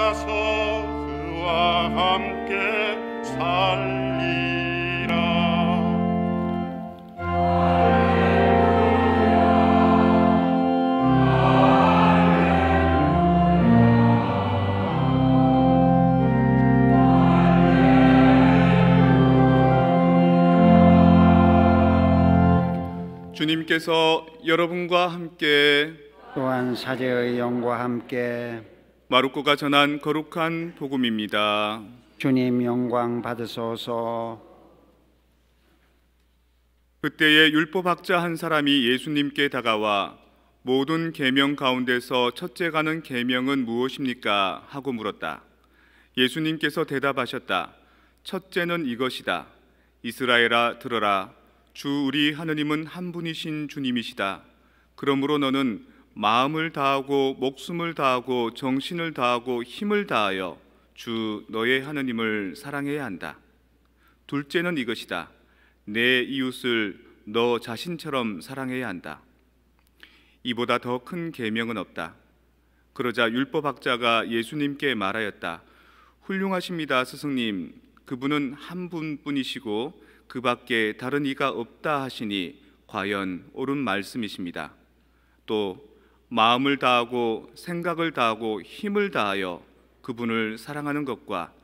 가서 그와 함께 살리라. 주님께서 여러분과 함께 또한 사제의 영과 함께 마르코가 전한 거룩한 복음입니다. 주님 영광 받으소서. 그때에 율법학자 한 사람이 예수님께 다가와 모든 계명 가운데서 첫째가는 계명은 무엇입니까? 하고 물었다. 예수님께서 대답하셨다. 첫째는 이것이다. 이스라엘아 들어라. 주 우리 하느님은 한 분이신 주님이시다. 그러므로 너는 마음을 다하고 목숨을 다하고 정신을 다하고 힘을 다하여 주 너의 하느님을 사랑해야 한다. 둘째는 이것이다. 내 이웃을 너 자신처럼 사랑해야 한다. 이보다 더 큰 계명은 없다. 그러자 율법학자가 예수님께 말하였다. 훌륭하십니다, 스승님. 그분은 한 분뿐이시고 그 밖에 다른 이가 없다 하시니 과연 옳은 말씀이십니다. 또 마음을 다하고 생각을 다하고 힘을 다하여 그분을 사랑하는 것과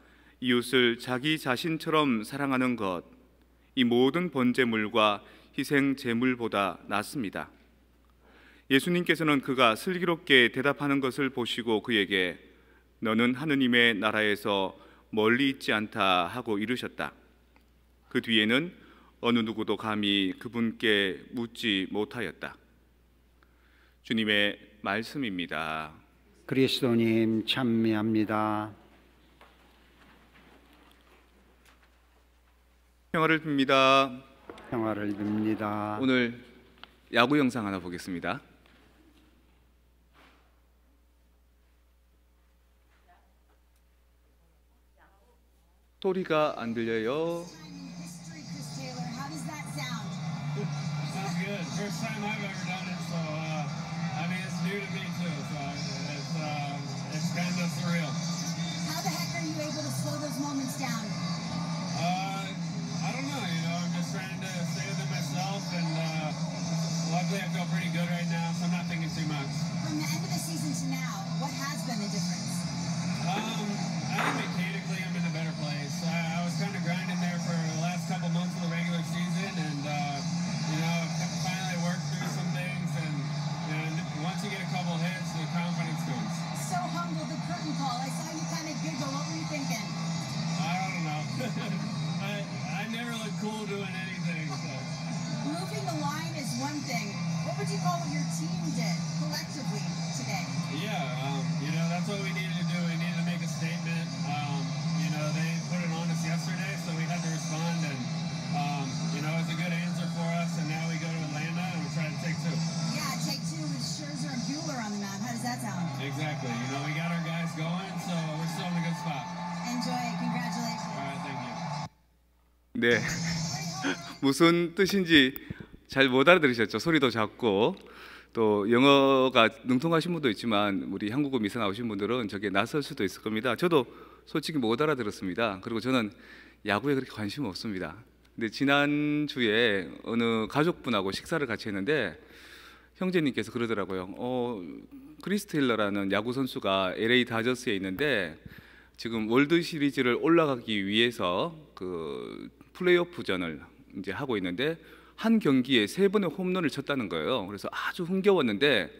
이웃을 자기 자신처럼 사랑하는 것, 이 모든 번제물과 희생 제물보다 낫습니다. 예수님께서는 그가 슬기롭게 대답하는 것을 보시고 그에게 너는 하느님의 나라에서 멀리 있지 않다 하고 이르셨다. 그 뒤에는 어느 누구도 감히 그분께 묻지 못하였다. 주님의 말씀입니다. 그리스도님 찬미합니다. 평화를 빕니다. 평화를 빕니다. 오늘 야구 영상 하나 보겠습니다. 소리가 안 들려요. First time I've ever done it, so I mean it's new to me too. So it's kind of surreal. How the heck are you able to slow those moments down? I don't know. You know, I'm just trying to stay within myself, and luckily I feel pretty good right now, so I'm not thinking too much. From the end of the season to now, what has been the difference? I think mechanically I'm in a better place. I was kind of grinding there for the last couple months of the regular season, and you know, finally worked through some things, and once you get a couple hits, the confidence goes. So humble, the curtain call. I saw you kind of giggle. What were you thinking? I don't know. I never look cool doing anything. So. Moving the line is one thing. What would you call what your team did collectively today? Yeah, you know, that's what we needed to do. We needed to make a statement. You know, they put it on us yesterday, so we had to respond, and you know, it's a good answer for us, and now we go to Atlanta and we're trying to take two. Yeah, take two with Scherzer and Buehler on the mound. How does that sound? Exactly. You know, we got our guys going, so we're still in a good spot. Enjoy it. Congratulations. All right, thank you. 네, 무슨 뜻인지 잘 못 알아들으셨죠? 소리도 작고 또 영어가 능통하신 분도 있지만 우리 한국어 미사 나오신 분들은 저게 낯설 수도 있을 겁니다. 저도 솔직히 못 알아들었습니다. 그리고 저는 야구에 그렇게 관심이 없습니다. 근데 지난주에 어느 가족분하고 식사를 같이 했는데 형제님께서 그러더라고요. 크리스 테일러라는 야구 선수가 LA 다저스에 있는데 지금 월드 시리즈를 올라가기 위해서 그 플레이오프전을 이제 하고 있는데 한 경기에 3번의 홈런을 쳤다는 거예요. 그래서 아주 흥겨웠는데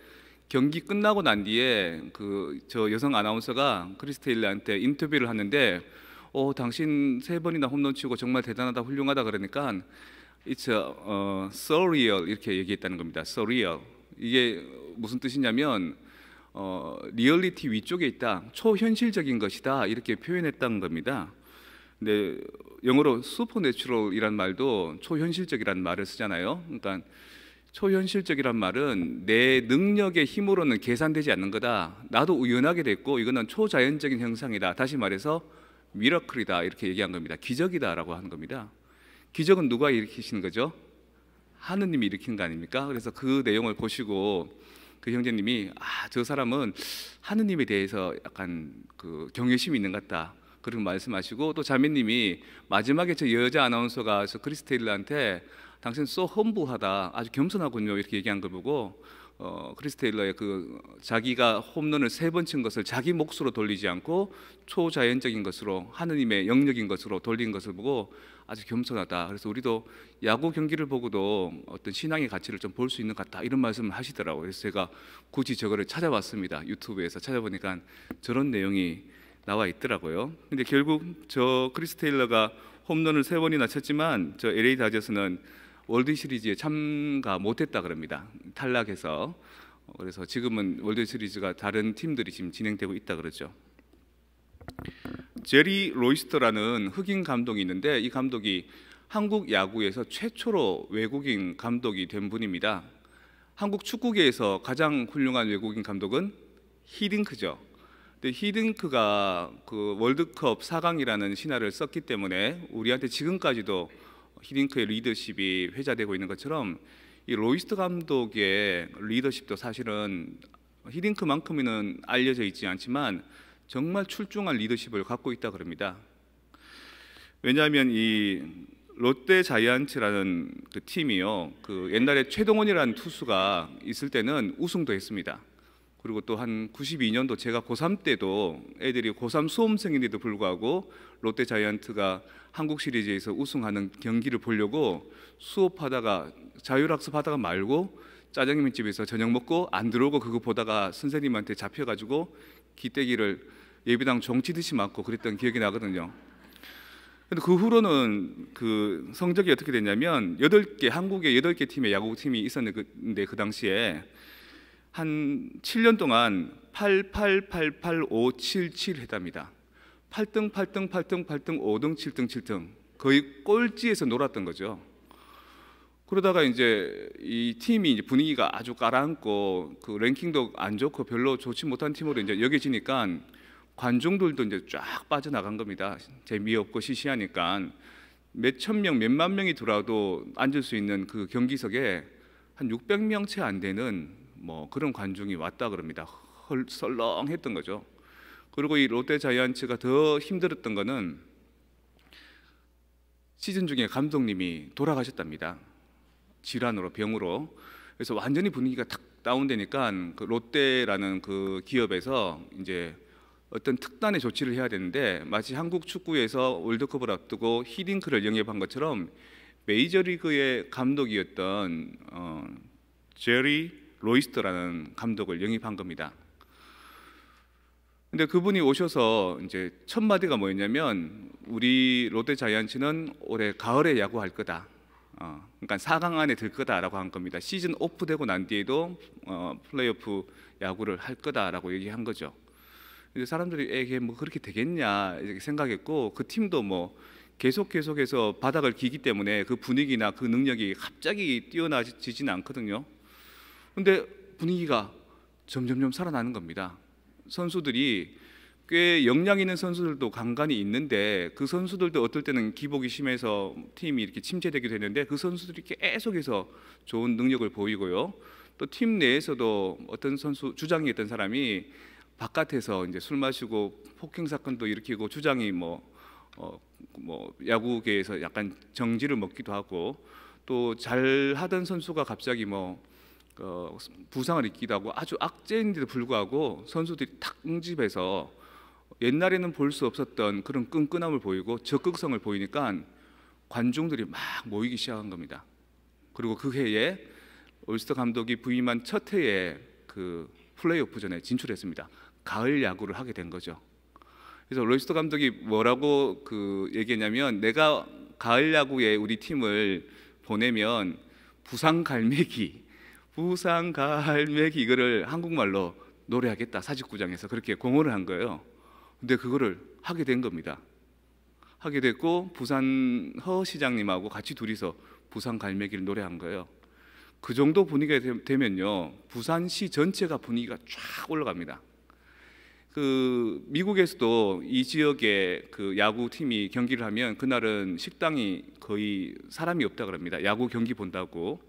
경기 끝나고 난 뒤에 그 저 여성 아나운서가 크리스 테일러한테 인터뷰를 하는데 당신 3번이나 홈런 치고 정말 대단하다, 훌륭하다 그러니까 It's surreal 이렇게 얘기했다는 겁니다. surreal. 이게 무슨 뜻이냐면 리얼리티 위쪽에 있다, 초현실적인 것이다 이렇게 표현했다는 겁니다. 근데 영어로 슈퍼내추럴이란 말도 초현실적이란 말을 쓰잖아요. 그러니까 초현실적이란 말은 내 능력의 힘으로는 계산되지 않는 거다. 나도 우연하게 됐고 이거는 초자연적인 현상이다. 다시 말해서 미러클이다 이렇게 얘기한 겁니다. 기적이다라고 하는 겁니다. 기적은 누가 일으키시는 거죠? 하느님이 일으키는 거 아닙니까? 그래서 그 내용을 보시고 그 형제님이 저 사람은 하느님에 대해서 약간 그 경외심이 있는 것 같다 그런 말씀하시고, 또 자매님이 마지막에 저 여자 아나운서가 저 크리스 테일러한테 당신 소 험부하다, 아주 겸손하군요 이렇게 얘기한 걸 보고 크리스 테일러의 그 자기가 홈런을 3번 친 것을 자기 몫으로 돌리지 않고 초자연적인 것으로 하느님의 영역인 것으로 돌린 것을 보고 아주 겸손하다. 그래서 우리도 야구 경기를 보고도 어떤 신앙의 가치를 좀 볼 수 있는 것 같다 이런 말씀을 하시더라고요. 그래서 제가 굳이 저거를 찾아봤습니다. 유튜브에서 찾아보니까 저런 내용이 나와 있더라고요. 근데 결국 저 크리스 테일러가 홈런을 3번이나 쳤지만 저 LA 다저스는 월드 시리즈에 참가 못했다 그럽니다. 탈락해서. 그래서 지금은 월드 시리즈가 다른 팀들이 지금 진행되고 있다 그러죠. 제리 로이스터라는 흑인 감독이 있는데, 이 감독이 한국 야구에서 최초로 외국인 감독이 된 분입니다. 한국 축구계에서 가장 훌륭한 외국인 감독은 히딩크죠. 근데 히딩크가 그 월드컵 4강이라는 신화를 썼기 때문에 우리한테 지금까지도 히딩크의 리더십이 회자되고 있는 것처럼 이 로이스터 감독의 리더십도 사실은 히딩크만큼은 알려져 있지 않지만 정말 출중한 리더십을 갖고 있다 그럽니다. 왜냐하면 이 롯데 자이언츠라는 그 팀이요, 그 옛날에 최동원이라는 투수가 있을 때는 우승도 했습니다. 그리고 또 한 92년도 제가 고3 때도 애들이 고3 수험생인데도 불구하고 롯데 자이언트가 한국 시리즈에서 우승하는 경기를 보려고 수업하다가 자율학습 하다가 말고 짜장면집에서 저녁 먹고 안 들어오고 그거 보다가 선생님한테 잡혀가지고 기대기를 예비당 종치듯이 맞고 그랬던 기억이 나거든요. 근데 그 후로는 그 성적이 어떻게 됐냐면 8개, 한국에 8개 팀의 야구팀이 있었는데 그 당시에 한 7년 동안 888857 했답니다. 8등, 8등, 8등, 8등, 5등, 7등, 7등 거의 꼴찌에서 놀았던 거죠. 그러다가 이제 이 팀이 이제 분위기가 아주 가라앉고 그 랭킹도 안 좋고 별로 좋지 못한 팀으로 이제 여겨지니까 관중들도 이제 쫙 빠져나간 겁니다. 재미없고 시시하니까 몇천 명, 몇만 명이 들어와도 앉을 수 있는 그 경기석에 한 600명 채 안 되는 뭐 그런 관중이 왔다 그럽니다. 썰렁했던 거죠. 그리고 이 롯데 자이언츠가 더 힘들었던 거는 시즌 중에 감독님이 돌아가셨답니다. 질환으로, 병으로. 그래서 완전히 분위기가 탁 다운되니까 그 롯데라는 그 기업에서 이제 어떤 특단의 조치를 해야 되는데, 마치 한국 축구에서 월드컵을 앞두고 히딩크를 영입한 것처럼 메이저리그의 감독이었던 제리 로이스터라는 감독을 영입한 겁니다. 근데 그분이 오셔서 이제 첫 마디가 뭐였냐면, 우리 롯데 자이언츠는 올해 가을에 야구할 거다. 그러니까 4강 안에 들 거다라고 한 겁니다. 시즌 오프되고 난 뒤에도 플레이오프 야구를 할 거다라고 얘기한 거죠. 근데 사람들이 이게 뭐 그렇게 되겠냐 이렇게 생각했고, 그 팀도 뭐 계속해서 바닥을 기기 때문에 그 분위기나 그 능력이 갑자기 뛰어나지지는 않거든요. 근데 분위기가 점점점 살아나는 겁니다. 선수들이 꽤 역량 있는 선수들도 간간히 있는데, 그 선수들도 어떨 때는 기복이 심해서 팀이 이렇게 침체되기도 했는데 그 선수들이 계속해서 좋은 능력을 보이고요. 또 팀 내에서도 어떤 선수, 주장이었던 사람이 바깥에서 이제 술 마시고 폭행 사건도 일으키고 주장이 뭐 야구계에서 약간 정지를 먹기도 하고, 또 잘하던 선수가 갑자기 부상을 입기도 하고 아주 악재인데도 불구하고 선수들이 탁 응집해서 옛날에는 볼 수 없었던 그런 끈끈함을 보이고 적극성을 보이니까 관중들이 막 모이기 시작한 겁니다. 그리고 그 해에 올스터 감독이 부임한 첫 해에 그 플레이오프전에 진출했습니다. 가을 야구를 하게 된 거죠. 그래서 올스터 감독이 뭐라고 그 얘기했냐면, 내가 가을 야구에 우리 팀을 보내면 부상 갈매기 이거를 한국말로 노래하겠다, 사직구장에서 그렇게 공언을 한 거예요. 근데 그거를 하게 된 겁니다. 하게 됐고 부산 허 시장님하고 같이 둘이서 부산 갈매기를 노래한 거예요. 그 정도 분위기가 되면요, 부산시 전체가 분위기가 쫙 올라갑니다. 그 미국에서도 이 지역에 그 야구 팀이 경기를 하면 그날은 식당이 거의 사람이 없다 그럽니다. 야구 경기 본다고.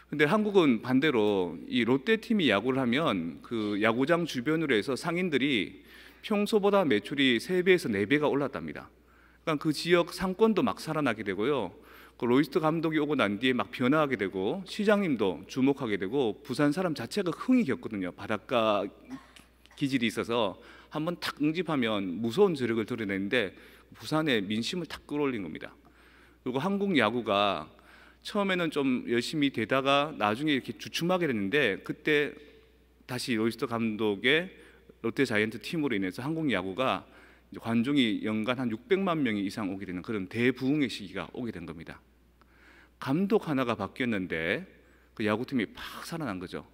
근데 한국은 반대로 이 롯데 팀이 야구를 하면 그 야구장 주변으로 해서 상인들이 평소보다 매출이 3배에서 4배가 올랐답니다. 그러니까 그 지역 상권도 막 살아나게 되고요. 그 로이스터 감독이 오고 난 뒤에 막 변화하게 되고 시장님도 주목하게 되고 부산 사람 자체가 흥이 겼거든요. 바닷가 기질이 있어서 한번 탁 응집하면 무서운 저력을 드러내는데 부산의 민심을 탁 끌어올린 겁니다. 그리고 한국 야구가 처음에는 좀 열심히 되다가 나중에 이렇게 주춤하게 됐는데 그때 다시 로이스터 감독의 롯데 자이언트 팀으로 인해서 한국 야구가 관중이 연간 한 600만 명이 이상 오게 되는 그런 대부흥의 시기가 오게 된 겁니다. 감독 하나가 바뀌었는데 그 야구팀이 팍 살아난 거죠.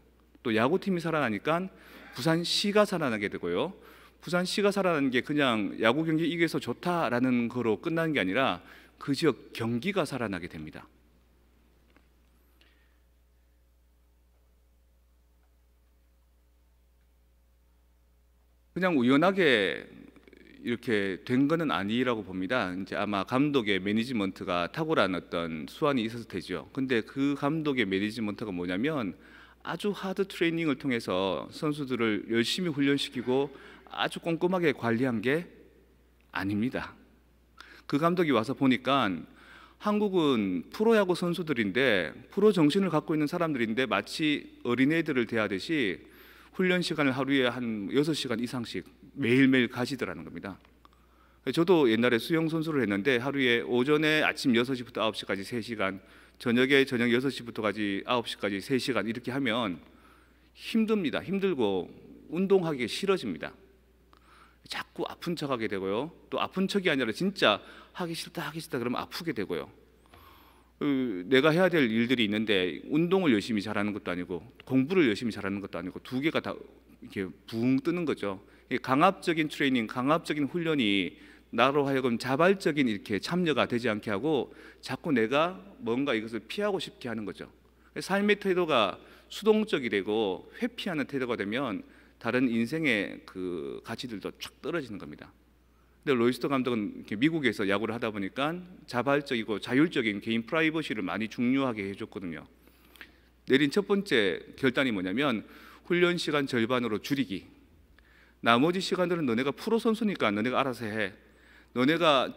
또 야구팀이 살아나니까 부산시가 살아나게 되고요. 부산시가 살아나는 게 그냥 야구 경기 이겨서 좋다라는 거로 끝나는 게 아니라 그 지역 경기가 살아나게 됩니다. 그냥 우연하게 이렇게 된 거는 아니라고 봅니다. 이제 아마 감독의 매니지먼트가 탁월한 어떤 수완이 있어서 되죠. 근데 그 감독의 매니지먼트가 뭐냐면 아주 하드 트레이닝을 통해서 선수들을 열심히 훈련시키고 아주 꼼꼼하게 관리한 게 아닙니다. 그 감독이 와서 보니까 한국은 프로야구 선수들인데 프로 정신을 갖고 있는 사람들인데 마치 어린애들을 대하듯이 훈련 시간을 하루에 한 6시간 이상씩 매일매일 가지더라는 겁니다. 저도 옛날에 수영 선수를 했는데 하루에 오전에 아침 6시부터 9시까지 3시간, 저녁에 저녁 6시부터까지 9시까지 3시간 이렇게 하면 힘듭니다. 힘들고 운동하기 싫어집니다. 자꾸 아픈 척하게 되고요. 또 아픈 척이 아니라 진짜 하기 싫다 그러면 아프게 되고요. 내가 해야 될 일들이 있는데 운동을 열심히 잘하는 것도 아니고 공부를 열심히 잘하는 것도 아니고 두 개가 다 이렇게 붕 뜨는 거죠. 강압적인 트레이닝, 강압적인 훈련이 나로 하여금 자발적인 이렇게 참여가 되지 않게 하고 자꾸 내가 뭔가 이것을 피하고 싶게 하는 거죠. 삶의 태도가 수동적이 되고 회피하는 태도가 되면 다른 인생의 그 가치들도 쫙 떨어지는 겁니다. 근데 로이스터 감독은 이렇게 미국에서 야구를 하다 보니까 자발적이고 자율적인 개인 프라이버시를 많이 중요하게 해줬거든요. 내린 첫 번째 결단이 뭐냐면 훈련 시간 절반으로 줄이기. 나머지 시간들은 너네가 프로 선수니까 너네가 알아서 해. 너네가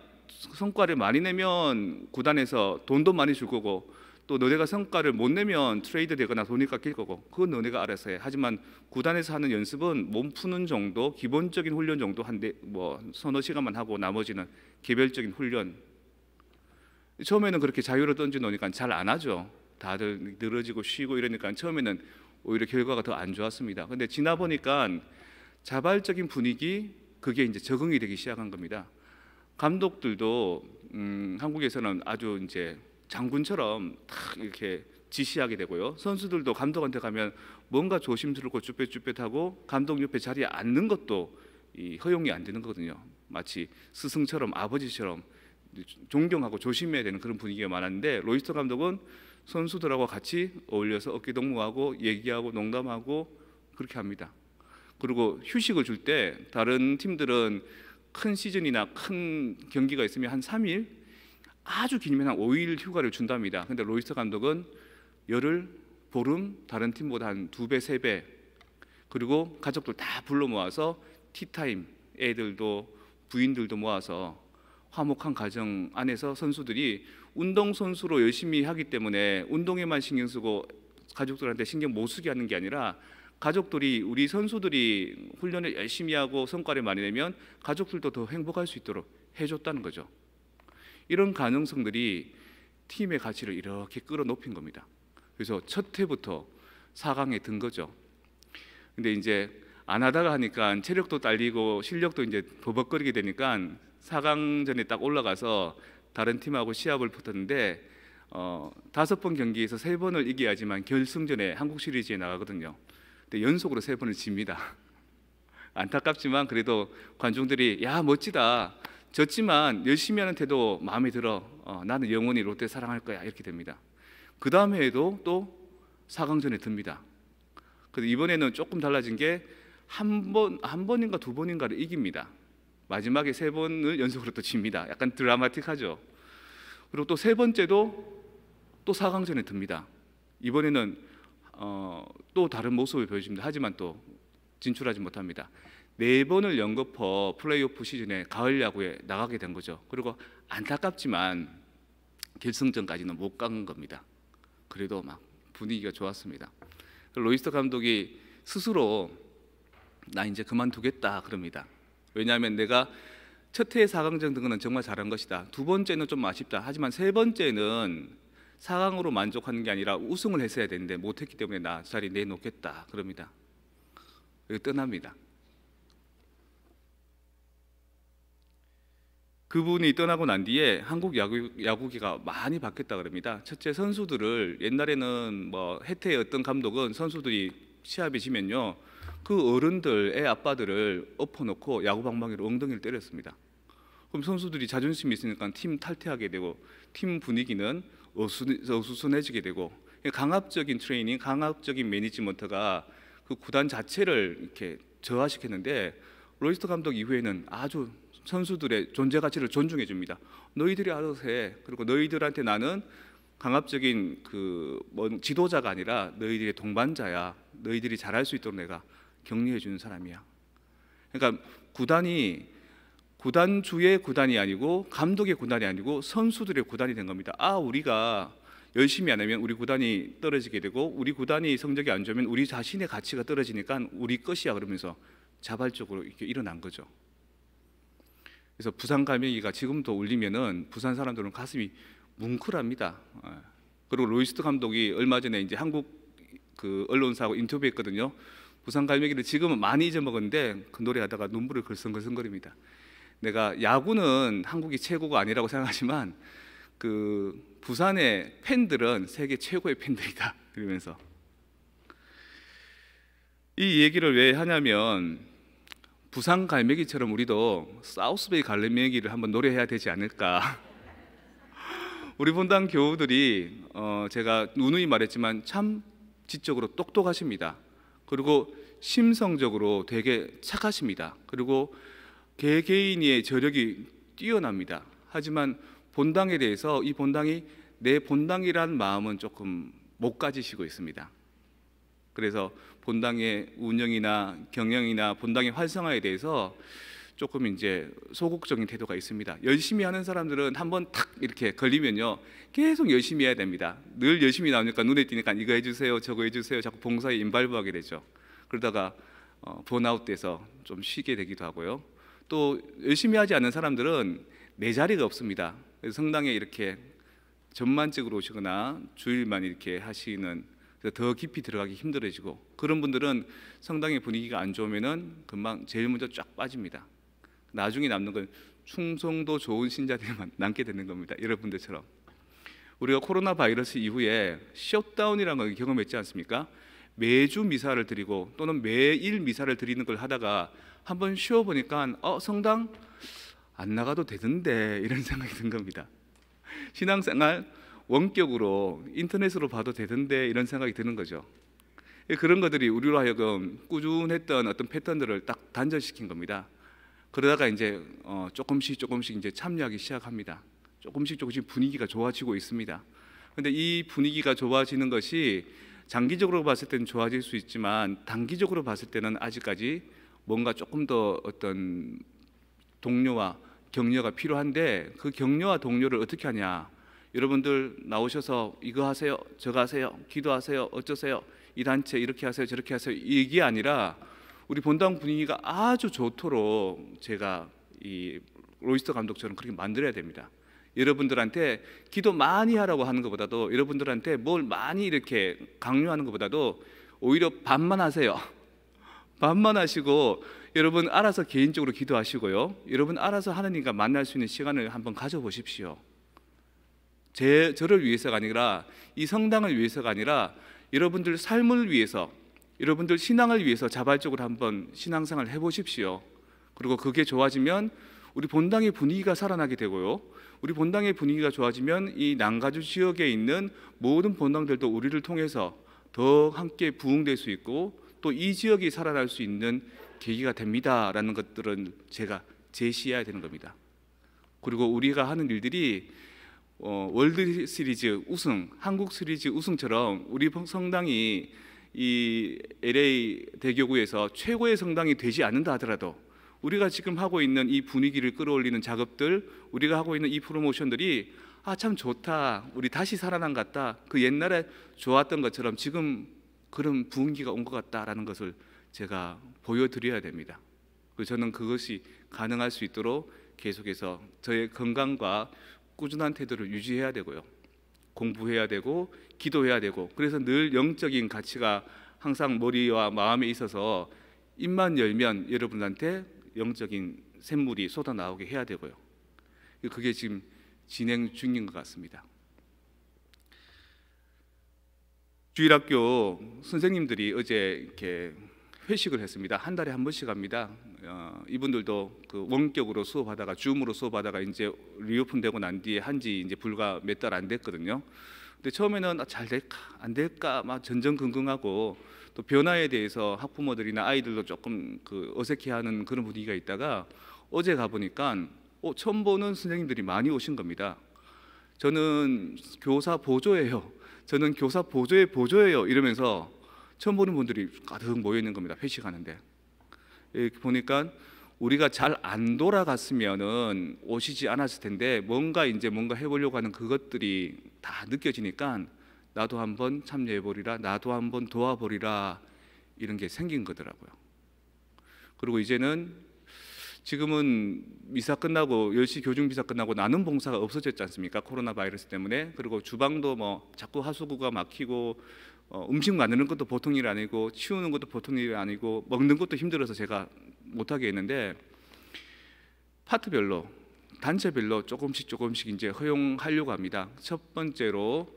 성과를 많이 내면 구단에서 돈도 많이 줄 거고 또 너네가 성과를 못 내면 트레이드 되거나 돈이 깎일 거고 그건 너네가 알아서 해. 하지만 구단에서 하는 연습은 몸 푸는 정도, 기본적인 훈련 정도 뭐 서너 시간만 하고 나머지는 개별적인 훈련. 처음에는 그렇게 자유로 던져 놓으니까 잘 안 하죠. 다들 늘어지고 쉬고 이러니까 처음에는 오히려 결과가 더 안 좋았습니다. 근데 지나 보니까 자발적인 분위기 그게 이제 적응이 되기 시작한 겁니다. 감독들도 한국에서는 아주 이제 장군처럼 탁 이렇게 지시하게 되고요. 선수들도 감독한테 가면 뭔가 조심스럽고 쭈뼛쭈뼛하고 감독 옆에 자리에 앉는 것도 허용이 안 되는 거거든요. 마치 스승처럼 아버지처럼 존경하고 조심해야 되는 그런 분위기가 많았는데 로이스터 감독은 선수들하고 같이 어울려서 어깨 동무하고 얘기하고 농담하고 그렇게 합니다. 그리고 휴식을 줄 때 다른 팀들은 큰 시즌이나 큰 경기가 있으면 한 3일 아주 길면 한 5일 휴가를 준답니다. 근데 로이스터 감독은 열흘, 보름 다른 팀보다 한 2배, 3배 그리고 가족들 다 불러 모아서 티타임 애들도 부인들도 모아서 화목한 가정 안에서 선수들이 운동선수로 열심히 하기 때문에 운동에만 신경 쓰고 가족들한테 신경 못 쓰게 하는 게 아니라 가족들이 우리 선수들이 훈련을 열심히 하고 성과를 많이 내면 가족들도 더 행복할 수 있도록 해줬다는 거죠. 이런 가능성들이 팀의 가치를 이렇게 끌어높인 겁니다. 그래서 첫 해부터 4강에 든 거죠. 근데 이제 안 하다가 하니까 체력도 딸리고 실력도 이제 버벅거리게 되니까 4강전에 딱 올라가서 다른 팀하고 시합을 붙었는데 5번 경기에서 3번을 이겨야지만 결승전에 한국 시리즈에 나가거든요. 근데 연속으로 3번을 집니다. 안타깝지만 그래도 관중들이 야 멋지다. 졌지만 열심히 하는 태도 마음에 들어. 나는 영원히 롯데 사랑할 거야. 이렇게 됩니다. 그 다음 해에도 또 4강전에 듭니다. 그래서 이번에는 조금 달라진 게 한 번인가 2번인가를 이깁니다. 마지막에 3번을 연속으로 또 집니다. 약간 드라마틱하죠. 그리고 또 3번째도 또 4강전에 듭니다. 이번에는 또 다른 모습을 보여줍니다. 하지만 또 진출하지 못합니다. 4번을 연거푸 플레이오프 시즌에 가을 야구에 나가게 된 거죠. 그리고 안타깝지만 결승전까지는 못 간 겁니다. 그래도 막 분위기가 좋았습니다. 로이스터 감독이 스스로 나 이제 그만두겠다 그럽니다. 왜냐하면 내가 첫 해 4강전 든 거는 정말 잘한 것이다. 두 번째는 좀 아쉽다. 하지만 세 번째는 4강으로 만족하는 게 아니라 우승을 했어야 되는데 못했기 때문에 나 자리 내놓겠다 그럽니다. 그리고 떠납니다. 그분이 떠나고 난 뒤에 한국 야구계가 많이 바뀌었다 그럽니다. 첫째, 선수들을 옛날에는 뭐 혜태의 어떤 감독은 선수들이 시합에 지면요 그 어른들, 애 아빠들을 엎어놓고 야구 방망이로 엉덩이를 때렸습니다. 그럼 선수들이 자존심이 있으니까 팀 탈퇴하게 되고 팀 분위기는 어수선해지게 되고 강압적인 트레이닝, 강압적인 매니지먼트가 그 구단 자체를 이렇게 저하시켰는데 로이스터 감독 이후에는 아주 선수들의 존재 가치를 존중해 줍니다. 너희들이 알아서 해. 그리고 너희들한테 나는 강압적인 지도자가 아니라 너희들의 동반자야. 너희들이 잘할 수 있도록 내가 격려해 주는 사람이야. 그러니까 구단이 구단주의 구단이 아니고 감독의 구단이 아니고 선수들의 구단이 된 겁니다. 우리가 열심히 안 하면 우리 구단이 떨어지게 되고 우리 구단이 성적이 안 좋으면 우리 자신의 가치가 떨어지니까 우리 것이야 그러면서 자발적으로 이렇게 일어난 거죠. 그래서 부산 갈매기가 지금도 울리면은 부산 사람들은 가슴이 뭉클합니다. 그리고 로이스터 감독이 얼마 전에 이제 한국 언론사하고 인터뷰했거든요. 부산 갈매기를 지금은 많이 잊어먹었는데 그 노래하다가 눈물을 글썽글썽거립니다. 내가 야구는 한국이 최고가 아니라고 생각하지만 부산의 팬들은 세계 최고의 팬들이다 이러면서 이 얘기를 왜 하냐면 부산 갈매기처럼 우리도 사우스베이 갈매기를 한번 노래해야 되지 않을까. 우리 본당 교우들이 제가 누누이 말했지만 참 지적으로 똑똑하십니다. 그리고 심성적으로 되게 착하십니다. 그리고 개개인의 저력이 뛰어납니다. 하지만 본당에 대해서 이 본당이 내 본당이란 마음은 조금 못 가지시고 있습니다. 그래서 본당의 운영이나 경영이나 본당의 활성화에 대해서 조금 이제 소극적인 태도가 있습니다. 열심히 하는 사람들은 한번 탁 이렇게 걸리면요 계속 열심히 해야 됩니다. 늘 열심히 나오니까 눈에 띄니까 이거 해주세요 저거 해주세요 자꾸 봉사에 인발부하게 되죠. 그러다가 번아웃돼서 좀 쉬게 되기도 하고요. 또 열심히 하지 않는 사람들은 내 자리가 없습니다. 그래서 성당에 이렇게 전만직으로 오시거나 주일만 이렇게 하시는 더 깊이 들어가기 힘들어지고 그런 분들은 성당의 분위기가 안 좋으면은 금방 제일 먼저 쫙 빠집니다. 나중에 남는 건 충성도 좋은 신자들만 남게 되는 겁니다. 여러분들처럼 우리가 코로나 바이러스 이후에 셧다운이라는 걸 경험했지 않습니까? 매주 미사를 드리고 또는 매일 미사를 드리는 걸 하다가 한번 쉬어보니까 성당 안 나가도 되던데 이런 생각이 든 겁니다. 신앙생활 원격으로 인터넷으로 봐도 되던데 이런 생각이 드는 거죠. 그런 것들이 우리로 하여금 꾸준했던 어떤 패턴들을 딱 단절시킨 겁니다. 그러다가 이제 조금씩 이제 참여하기 시작합니다. 조금씩 분위기가 좋아지고 있습니다. 그런데 이 분위기가 좋아지는 것이 장기적으로 봤을 때는 좋아질 수 있지만 단기적으로 봤을 때는 아직까지 뭔가 조금 더 어떤 동료와 격려가 필요한데 그 격려와 동료를 어떻게 하냐. 여러분들 나오셔서 이거 하세요 저거 하세요 기도하세요 어쩌세요 이 단체 이렇게 하세요 저렇게 하세요 이게 아니라 우리 본당 분위기가 아주 좋도록 제가 이 로이스터 감독처럼 그렇게 만들어야 됩니다. 여러분들한테 기도 많이 하라고 하는 것보다도 여러분들한테 뭘 많이 이렇게 강요하는 것보다도 오히려 반만 하세요. 반만 하시고 여러분 알아서 개인적으로 기도하시고요. 여러분 알아서 하나님과 만날 수 있는 시간을 한번 가져보십시오. 저를 위해서가 아니라 이 성당을 위해서가 아니라 여러분들 삶을 위해서 여러분들 신앙을 위해서 자발적으로 한번 신앙생활을 해보십시오. 그리고 그게 좋아지면 우리 본당의 분위기가 살아나게 되고요. 우리 본당의 분위기가 좋아지면 이 남가주 지역에 있는 모든 본당들도 우리를 통해서 더 함께 부흥될 수 있고 또 이 지역이 살아날 수 있는 계기가 됩니다라는 것들은 제가 제시해야 되는 겁니다. 그리고 우리가 하는 일들이 월드 시리즈 우승, 한국 시리즈 우승처럼 우리 성당이 이 LA 대교구에서 최고의 성당이 되지 않는다 하더라도 우리가 지금 하고 있는 이 분위기를 끌어올리는 작업들, 우리가 하고 있는 이 프로모션들이 참 좋다, 우리 다시 살아난 것 같다, 그 옛날에 좋았던 것처럼 지금 그런 분위기가 온 것 같다라는 것을 제가 보여드려야 됩니다. 그래서 저는 그것이 가능할 수 있도록 계속해서 저의 건강과 꾸준한 태도를 유지해야 되고요, 공부해야 되고 기도해야 되고, 그래서 늘 영적인 가치가 항상 머리와 마음에 있어서 입만 열면 여러분한테 영적인 샘물이 쏟아나오게 해야 되고요. 그게 지금 진행 중인 것 같습니다. 주일학교 선생님들이 어제 이렇게 회식을 했습니다. 한 달에 한 번씩 합니다. 이분들도 그 원격으로 수업하다가 줌으로 수업하다가 이제 리오픈되고 난 뒤에 한지 이제 불과 몇 달 안 됐거든요. 근데 처음에는 잘 될까 안 될까 막 전전긍긍하고 또 변화에 대해서 학부모들이나 아이들도 조금 그 어색해하는 그런 분위기가 있다가 어제 가 보니까 처음 보는 선생님들이 많이 오신 겁니다. 저는 교사 보조예요. 저는 교사 보조의 보조예요. 이러면서 처음 보는 분들이 가득 모여 있는 겁니다. 회식하는데. 이렇게 보니까 우리가 잘 안 돌아갔으면은 오시지 않았을 텐데 뭔가 해보려고 하는 그것들이 다 느껴지니까 나도 한번 참여해보리라, 나도 한번 도와보리라, 이런 게 생긴 거더라고요. 그리고 이제는 지금은 미사 끝나고 10시 교중 미사 끝나고 나눔 봉사가 없어졌지 않습니까? 코로나 바이러스 때문에. 그리고 주방도 뭐 자꾸 하수구가 막히고 음식 만드는 것도 보통 일 아니고 치우는 것도 보통 일 아니고 먹는 것도 힘들어서 제가 못하게 했는데 파트별로 단체별로 조금씩 이제 허용하려고 합니다. 첫 번째로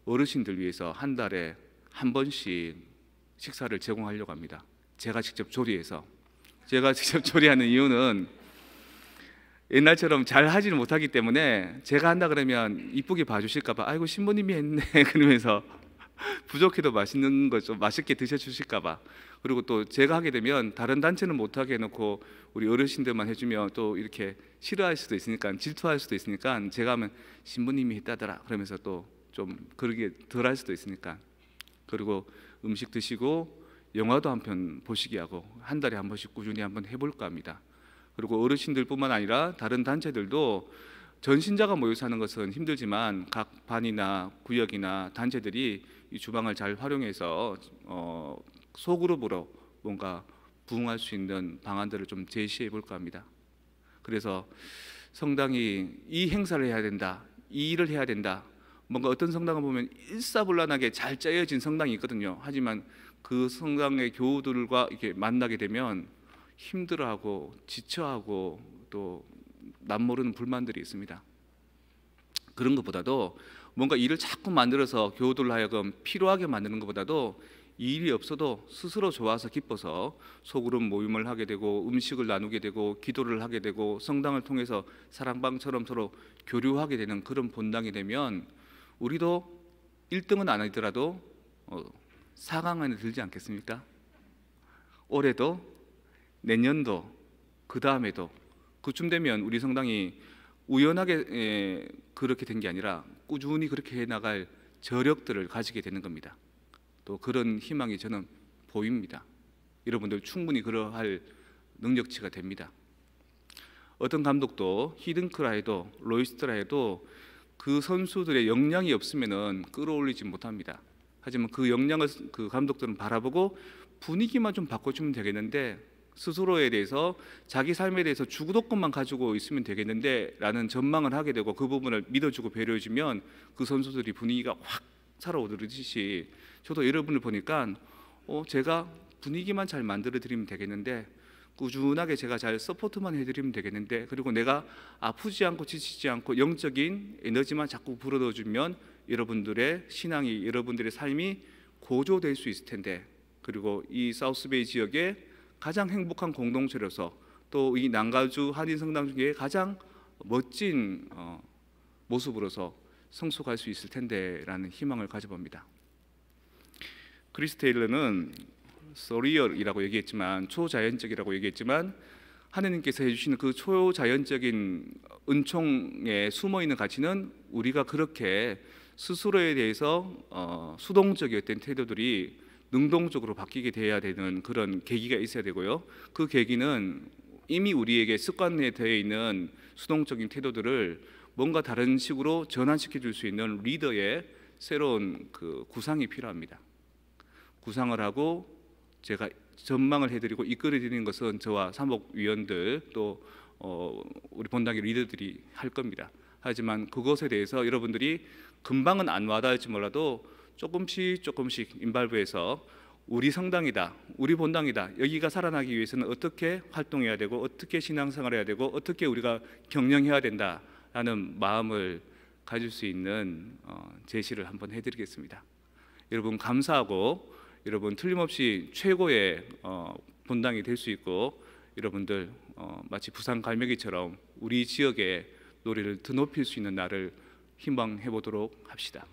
어르신들 위해서 한 달에 한 번씩 식사를 제공하려고 합니다. 제가 직접 조리해서. 제가 직접 조리하는 이유는 옛날처럼 잘 하지는 못하기 때문에 제가 한다 그러면 이쁘게 봐주실까 봐, 아이고 신부님이 했네 그러면서 부족해도 맛있는 거 좀 맛있게 드셔주실까 봐. 그리고 또 제가 하게 되면 다른 단체는 못하게 해놓고 우리 어르신들만 해주면 또 이렇게 싫어할 수도 있으니까, 질투할 수도 있으니까 제가 하면 신부님이 했다더라 그러면서 또 좀 그러게 덜할 수도 있으니까. 그리고 음식 드시고 영화도 한 편 보시게 하고 한 달에 한 번씩 꾸준히 한번 해볼까 합니다. 그리고 어르신들뿐만 아니라 다른 단체들도 전신자가 모여서 하는 것은 힘들지만 각 반이나 구역이나 단체들이 이 주방을 잘 활용해서 소그룹으로 뭔가 부응할 수 있는 방안들을 좀 제시해 볼까 합니다. 그래서 성당이 이 행사를 해야 된다, 이 일을 해야 된다, 뭔가 어떤 성당을 보면 일사불란하게 잘 짜여진 성당이 있거든요. 하지만 그 성당의 교우들과 이렇게 만나게 되면 힘들어하고 지쳐하고 또 남모르는 불만들이 있습니다. 그런 것보다도 뭔가 일을 자꾸 만들어서 교우들로 하여금 피로하게 만드는 것보다도 이 일이 없어도 스스로 좋아서 기뻐서 소그룹 모임을 하게 되고 음식을 나누게 되고 기도를 하게 되고 성당을 통해서 사랑방처럼 서로 교류하게 되는 그런 본당이 되면 우리도 1등은 아니더라도 4강 안에 들지 않겠습니까? 올해도 내년도 그 다음에도 그쯤 되면 우리 성당이 우연하게 그렇게 된 게 아니라 꾸준히 그렇게 해나갈 저력들을 가지게 되는 겁니다. 또 그런 희망이 저는 보입니다. 여러분들 충분히 그러할 능력치가 됩니다. 어떤 감독도 히든크라 해도 로이스트라 해도 그 선수들의 역량이 없으면은 끌어올리지 못합니다. 하지만 그 역량을 그 감독들은 바라보고 분위기만 좀 바꿔주면 되겠는데, 스스로에 대해서 자기 삶에 대해서 주도권만 가지고 있으면 되겠는데 라는 전망을 하게 되고 그 부분을 믿어주고 배려해주면 그 선수들이 분위기가 확 살아오르듯이 저도 여러분을 보니까 제가 분위기만 잘 만들어 드리면 되겠는데, 꾸준하게 제가 잘 서포트만 해드리면 되겠는데, 그리고 내가 아프지 않고 지치지 않고 영적인 에너지만 자꾸 불어넣어주면 여러분들의 신앙이, 여러분들의 삶이 고조될 수 있을 텐데, 그리고 이 사우스베이 지역의 가장 행복한 공동체로서 또 이 남가주 한인성당 중에 가장 멋진 모습으로서 성숙할 수 있을 텐데 라는 희망을 가져봅니다. 크리스 테일러는 서리얼이라고 얘기했지만, 초자연적이라고 얘기했지만, 하느님께서 해주시는 그 초자연적인 은총에 숨어있는 가치는 우리가 그렇게 스스로에 대해서 수동적이었던 태도들이 능동적으로 바뀌게 돼야 되는 그런 계기가 있어야 되고요. 그 계기는 이미 우리에게 습관에 되어 있는 수동적인 태도들을 뭔가 다른 식으로 전환시켜 줄 수 있는 리더의 새로운 그 구상이 필요합니다. 구상을 하고 제가 전망을 해드리고 이끌어드리는 것은 저와 사목위원들 또 우리 본당의 리더들이 할 겁니다. 하지만 그것에 대해서 여러분들이 금방은 안 와닿을지 몰라도 조금씩 인발부에서 우리 성당이다, 우리 본당이다, 여기가 살아나기 위해서는 어떻게 활동해야 되고 어떻게 신앙생활을 해야 되고 어떻게 우리가 경영해야 된다라는 마음을 가질 수 있는 제시를 한번 해드리겠습니다. 여러분 감사하고 여러분 틀림없이 최고의 본당이 될 수 있고 여러분들 마치 부산 갈매기처럼 우리 지역의 노래를 드높일 수 있는 날을 희망해 보도록 합시다.